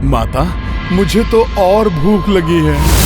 माता, मुझे तो और भूख लगी है।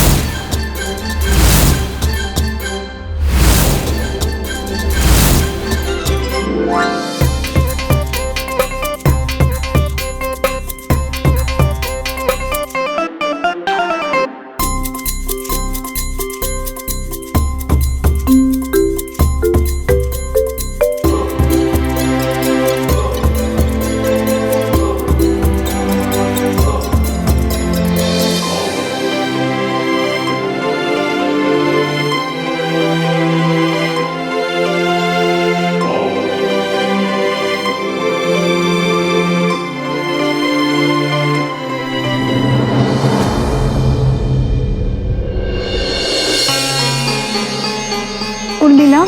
उर्मिला,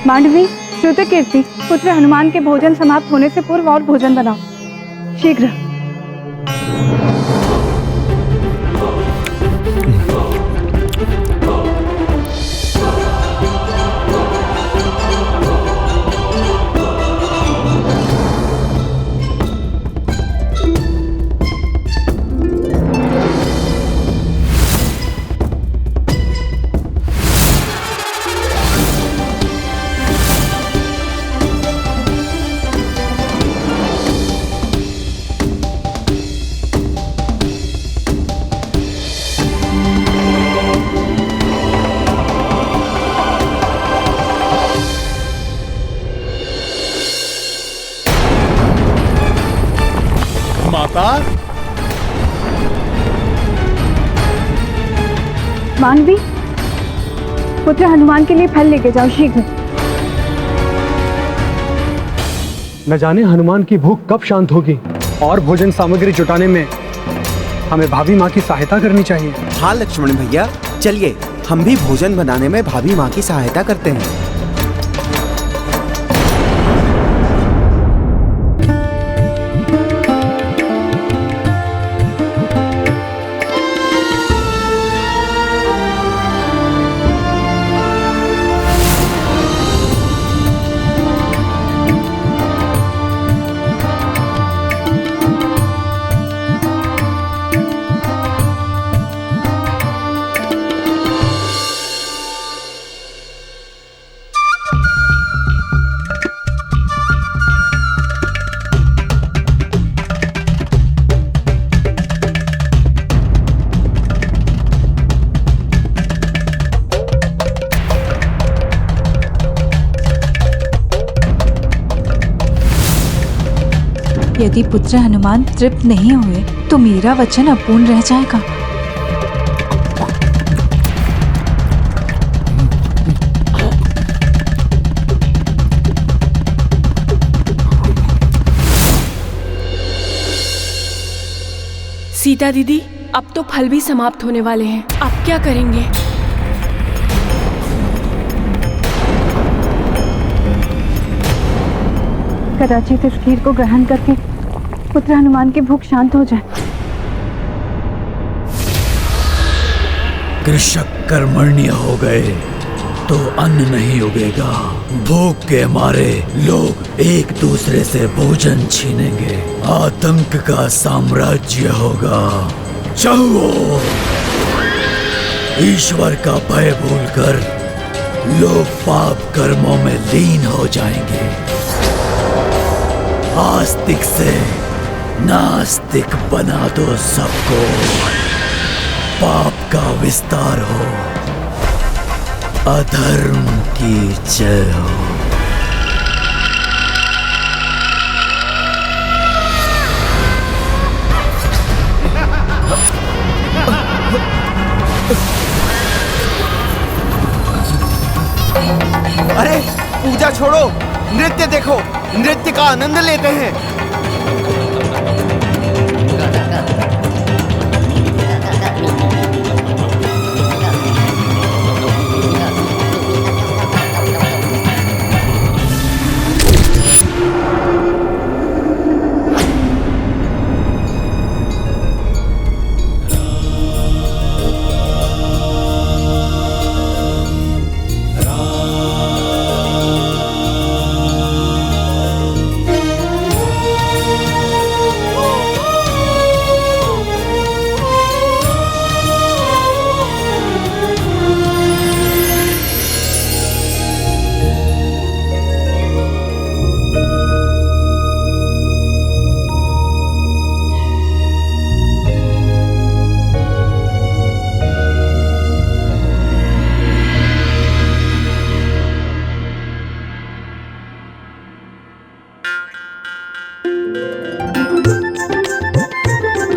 मांडवी, श्रुतकीर्ति, पुत्र हनुमान के भोजन समाप्त होने से पूर्व और भोजन बनाओ, शीघ्र। माता, मांडवी, पुत्र हनुमान के लिए फल लेके जाओ, शीघ्र। न जाने हनुमान की भूख कब शांत होगी और भोजन सामग्री जुटाने में हमें भाभी माँ की सहायता करनी चाहिए। हाँ लक्ष्मण भैया, चलिए हम भी भोजन बनाने में भाभी माँ की सहायता करते हैं। यदि पुत्र हनुमान तृप्त नहीं हुए तो मेरा वचन अपूर्ण रह जाएगा। सीता दीदी, अब तो फल भी समाप्त होने वाले हैं, अब क्या करेंगे? कदाचित इस खीर को ग्रहण करके पुत्र हनुमान की भूख शांत हो जाए। कृषक कर्मण्य हो गए तो अन्न नहीं उगेगा। भूख के मारे लोग एक दूसरे से भोजन छीनेंगे, आतंक का साम्राज्य होगा। चाहो ईश्वर का भय भूलकर लोग पाप कर्मों में लीन हो जाएंगे। आस्तिक से नास्तिक बना दो सबको, पाप का विस्तार हो, अधर्म की जय हो। अरे पूजा छोड़ो, नृत्य देखो, नृत्य का आनंद लेते हैं।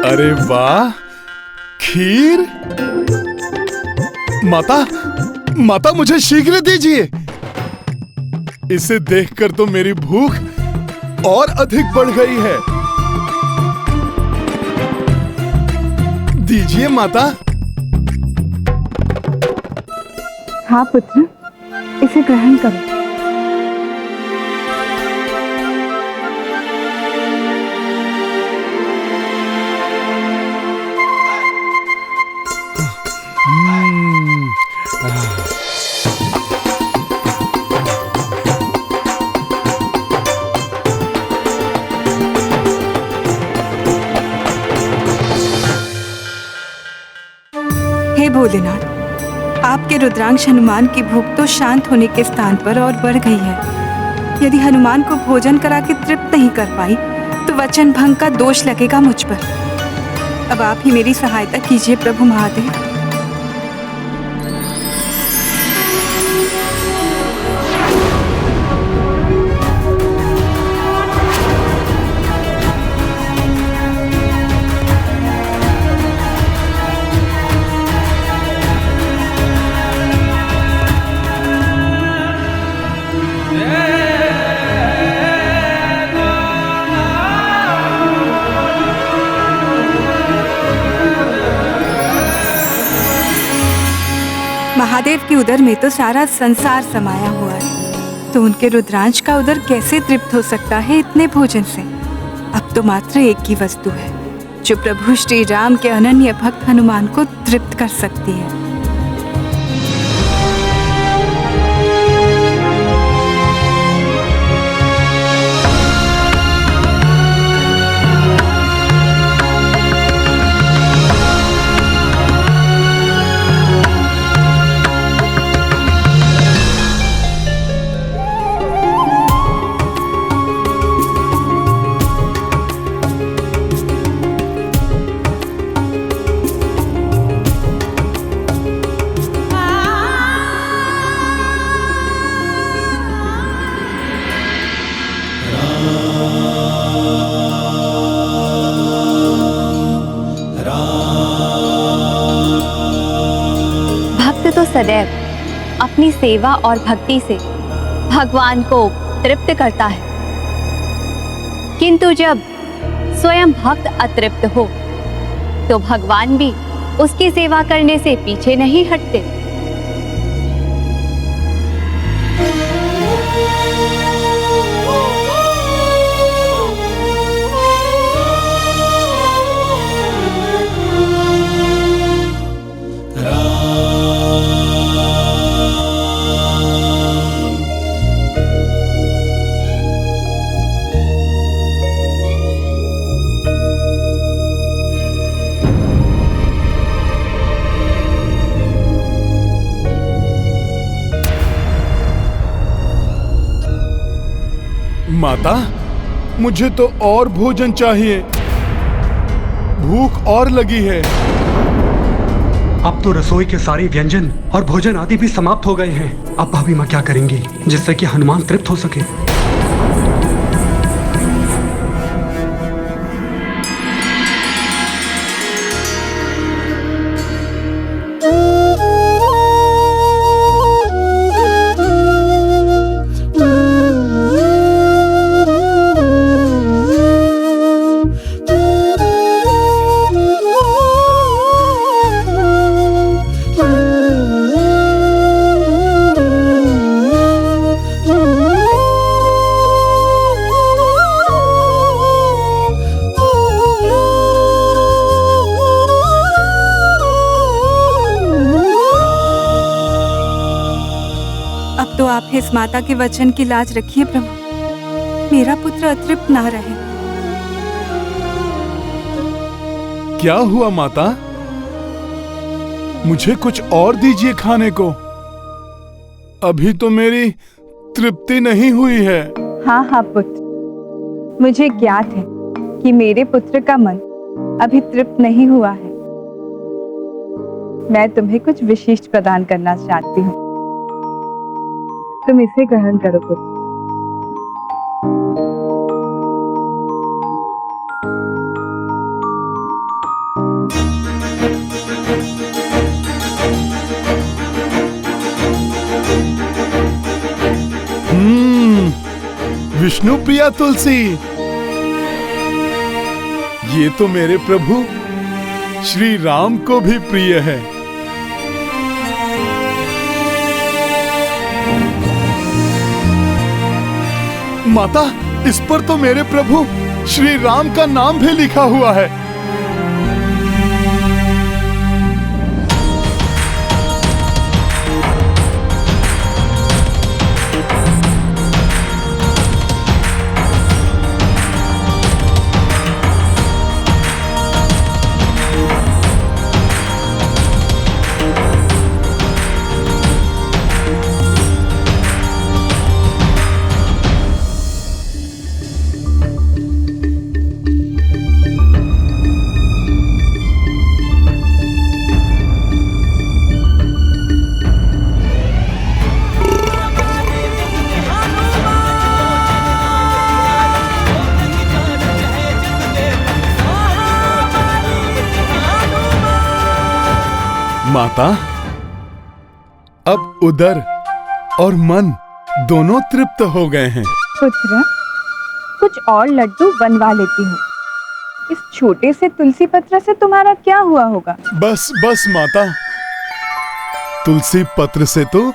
अरे वाह, खीर। माता, माता मुझे शीघ्र दीजिए। इसे देखकर तो मेरी भूख और अधिक बढ़ गई है। दीजिए माता। हाँ पुत्र, इसे ग्रहण करो। हे भोलेनाथ, आपके रुद्रांश हनुमान की भूख तो शांत होने के स्थान पर और बढ़ गई है। यदि हनुमान को भोजन करा के तृप्त नहीं कर पाई तो वचन भंग का दोष लगेगा मुझ पर। अब आप ही मेरी सहायता कीजिए प्रभु महादेव। महादेव की उदर में तो सारा संसार समाया हुआ है, तो उनके रुद्रांश का उदर कैसे तृप्त हो सकता है इतने भोजन से। अब तो मात्र एक ही वस्तु है जो प्रभु श्री राम के अनन्य भक्त हनुमान को तृप्त कर सकती है। तो सदैव अपनी सेवा और भक्ति से भगवान को तृप्त करता है, किंतु जब स्वयं भक्त अतृप्त हो तो भगवान भी उसकी सेवा करने से पीछे नहीं हटते। माता, मुझे तो और भोजन चाहिए। भूख और लगी है। अब तो रसोई के सारे व्यंजन और भोजन आदि भी समाप्त हो गए हैं। अब भाभी माँ क्या करेंगी जिससे कि हनुमान तृप्त हो सके? तो आप इस माता के वचन की लाज रखिए प्रभु, मेरा पुत्र अतृप्त ना रहे। क्या हुआ माता? मुझे कुछ और दीजिए खाने को। अभी तो मेरी तृप्ति नहीं हुई है। हाँ हाँ पुत्र, मुझे ज्ञात है कि मेरे पुत्र का मन अभी तृप्त नहीं हुआ है। मैं तुम्हें कुछ विशिष्ट प्रदान करना चाहती हूँ, तुम इसे ग्रहण करो पुत्र। विष्णु प्रिया तुलसी, ये तो मेरे प्रभु श्री राम को भी प्रिय है। माता, इस पर तो मेरे प्रभु श्री राम का नाम भी लिखा हुआ है। माता, अब उदर और मन दोनों तृप्त हो गए हैं। पुत्र, कुछ और लड्डू बनवा लेती हूँ। इस छोटे से तुलसी पत्र से तुम्हारा क्या हुआ होगा? बस बस माता, तुलसी पत्र से तो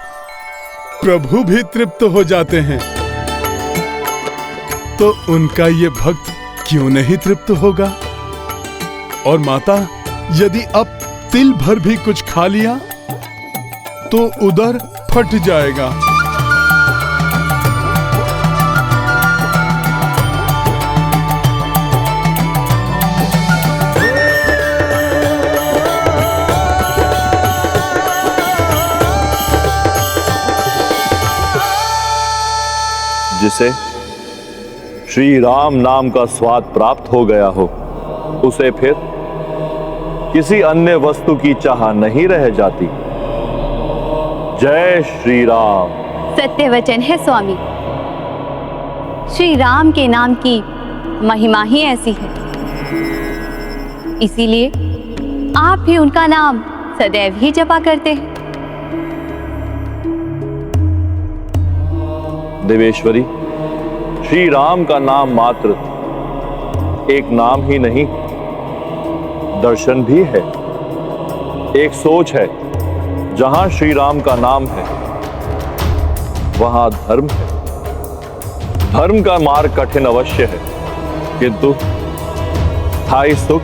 प्रभु भी तृप्त हो जाते हैं, तो उनका ये भक्त क्यों नहीं तृप्त होगा? और माता, यदि अब तिल भर भी कुछ खा लिया तो उदर फट जाएगा। जिसे श्री राम नाम का स्वाद प्राप्त हो गया हो, उसे फिर किसी अन्य वस्तु की चाह नहीं रह जाती। जय श्री राम। सत्य वचन है स्वामी, श्री राम के नाम की महिमा ही ऐसी है, इसीलिए आप भी उनका नाम सदैव ही जपा करते हैं। देवेश्वरी, श्री राम का नाम मात्र एक नाम ही नहीं, दर्शन भी है, एक सोच है। जहां श्री राम का नाम है वहां धर्म है। धर्म का मार्ग कठिन अवश्य है, किंतु स्थायी सुख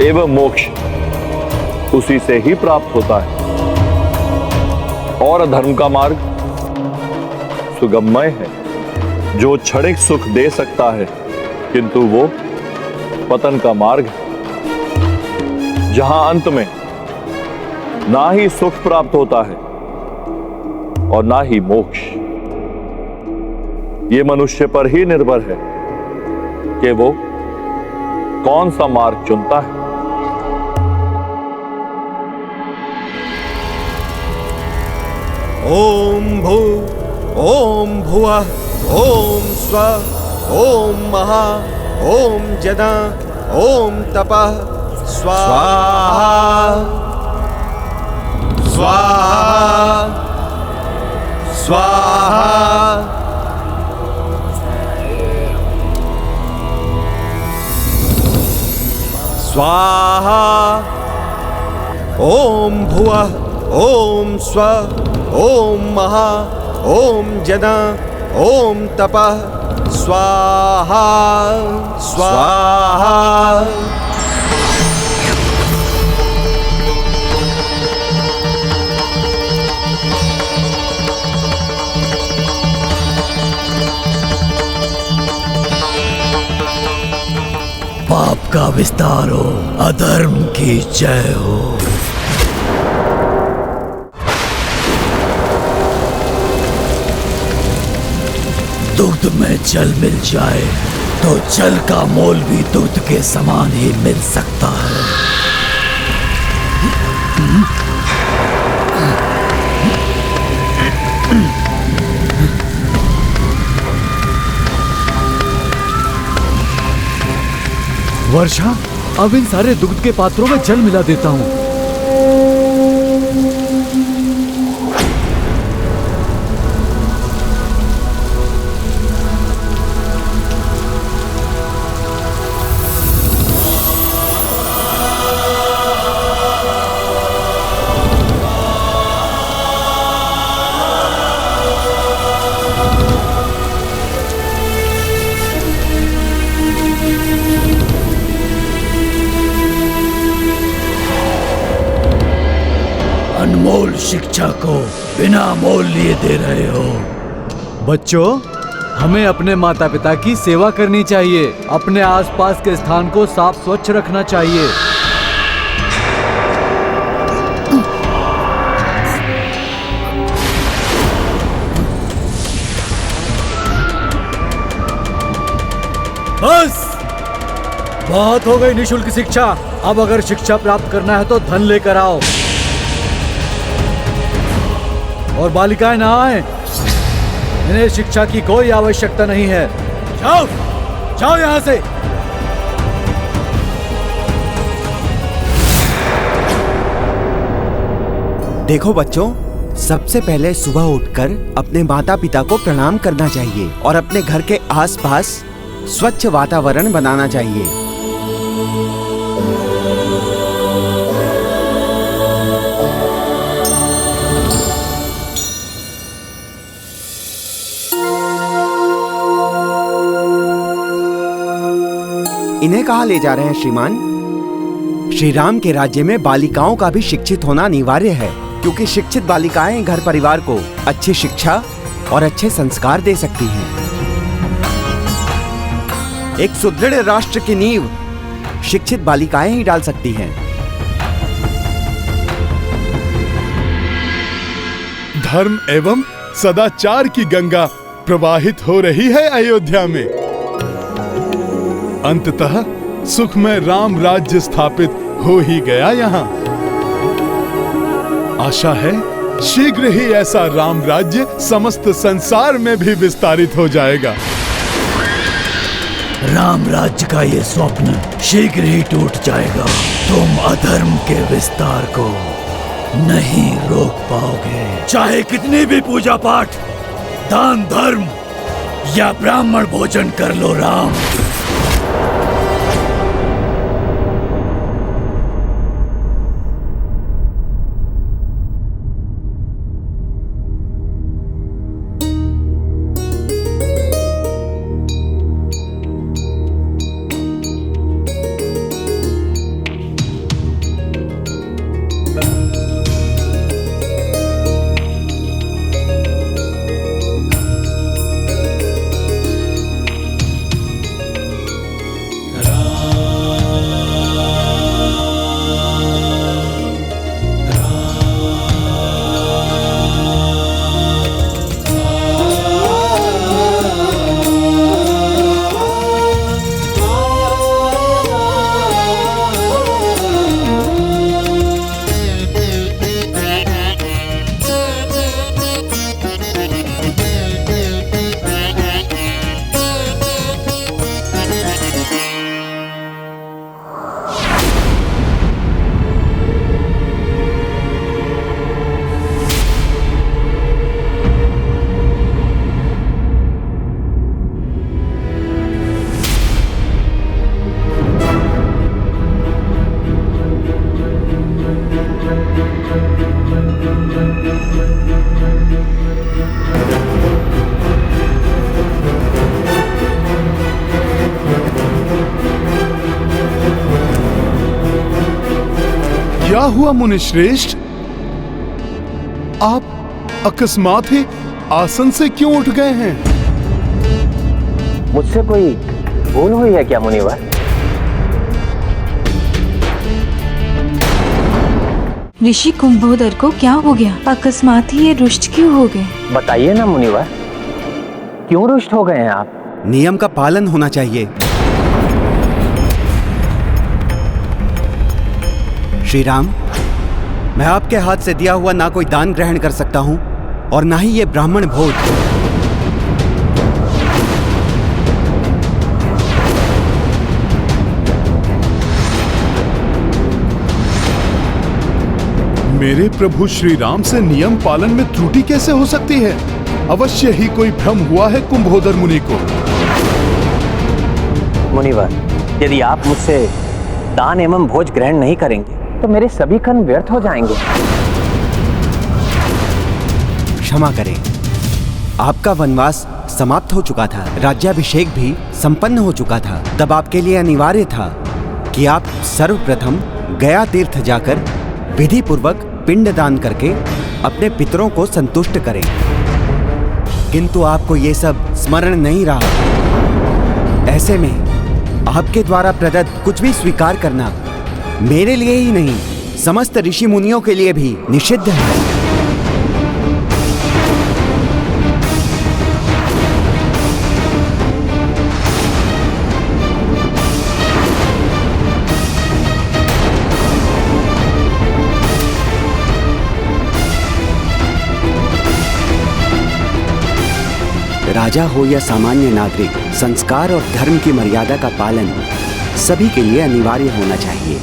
एवं मोक्ष उसी से ही प्राप्त होता है। और अधर्म का मार्ग सुगममय है, जो क्षणिक सुख दे सकता है, किंतु वो पतन का मार्ग है, जहां अंत में ना ही सुख प्राप्त होता है और ना ही मोक्ष। ये मनुष्य पर ही निर्भर है कि वो कौन सा मार्ग चुनता है। ओम भू ओम भुवः ओम स्वः ओम महा ओम जना ओम तपः स्वाहा स्वाहा स्वाहा। स्वाहा। ओम भुवः ओम स्वः ओम महा ओम जना ओम तपः स्वाहा स्वाहा। पाप का विस्तार हो, अधर्म की जय हो। दुग्ध में जल मिल जाए तो जल का मोल भी दुग्ध के समान ही मिल सकता है। वर्षा, अब इन सारे दुग्ध के पात्रों में जल मिला देता हूँ। अनमोल शिक्षा को बिना मोल लिए दे रहे हो। बच्चों, हमें अपने माता पिता की सेवा करनी चाहिए। अपने आसपास के स्थान को साफ स्वच्छ रखना चाहिए। बस, बहुत हो गई निशुल्क शिक्षा। अब अगर शिक्षा प्राप्त करना है तो धन लेकर आओ। और बालिकाएं ना आए, इन्हें शिक्षा की कोई आवश्यकता नहीं है। जाओ, जाओ यहां से। देखो बच्चों, सबसे पहले सुबह उठकर अपने माता पिता को प्रणाम करना चाहिए और अपने घर के आसपास स्वच्छ वातावरण बनाना चाहिए। इन्हें कहाँ ले जा रहे हैं श्रीमान? श्री राम के राज्य में बालिकाओं का भी शिक्षित होना अनिवार्य है, क्योंकि शिक्षित बालिकाएं घर परिवार को अच्छी शिक्षा और अच्छे संस्कार दे सकती हैं। एक सुदृढ़ राष्ट्र की नींव शिक्षित बालिकाएं ही डाल सकती हैं। धर्म एवं सदाचार की गंगा प्रवाहित हो रही है अयोध्या में। अंततः सुखमय राम राज्य स्थापित हो ही गया यहाँ। आशा है शीघ्र ही ऐसा राम राज्य समस्त संसार में भी विस्तारित हो जाएगा। राम राज्य का ये स्वप्न शीघ्र ही टूट जाएगा। तुम अधर्म के विस्तार को नहीं रोक पाओगे। चाहे कितनी भी पूजा पाठ, दान धर्म या ब्राह्मण भोजन कर लो राम। क्या हुआ मुनिश्रेष्ठ? आप अकस्मात ही आसन से क्यों उठ गए हैं? मुझसे कोई भूल हुई है क्या मुनिवर? ऋषि कुंभोदर को क्या हो गया? अकस्मात ही ये रुष्ट क्यों हो गए? बताइए ना मुनिवर, क्यों रुष्ट हो गए हैं आप? नियम का पालन होना चाहिए। श्री राम, मैं आपके हाथ से दिया हुआ ना कोई दान ग्रहण कर सकता हूं और ना ही ये ब्राह्मण भोज। मेरे प्रभु श्री राम से नियम पालन में त्रुटि कैसे हो सकती है? अवश्य ही कोई भ्रम हुआ है कुंभोदर मुनि को। मुनिवर, यदि आप मुझसे दान एवं भोज ग्रहण नहीं करेंगे तो मेरे सभी कर्म व्यर्थ हो जाएंगे। क्षमा करें, आपका वनवास समाप्त हो चुका था, राज्याभिषेक भी संपन्न हो चुका था। तब आपके लिए अनिवार्य था कि आप सर्वप्रथम गया तीर्थ जाकर विधि पूर्वक पिंड दान करके अपने पितरों को संतुष्ट करें। किंतु आपको ये सब स्मरण नहीं रहा। ऐसे में आपके द्वारा प्रदत्त कुछ भी स्वीकार करना मेरे लिए ही नहीं, समस्त ऋषि मुनियों के लिए भी निषिद्ध है। राजा हो या सामान्य नागरिक, संस्कार और धर्म की मर्यादा का पालन सभी के लिए अनिवार्य होना चाहिए।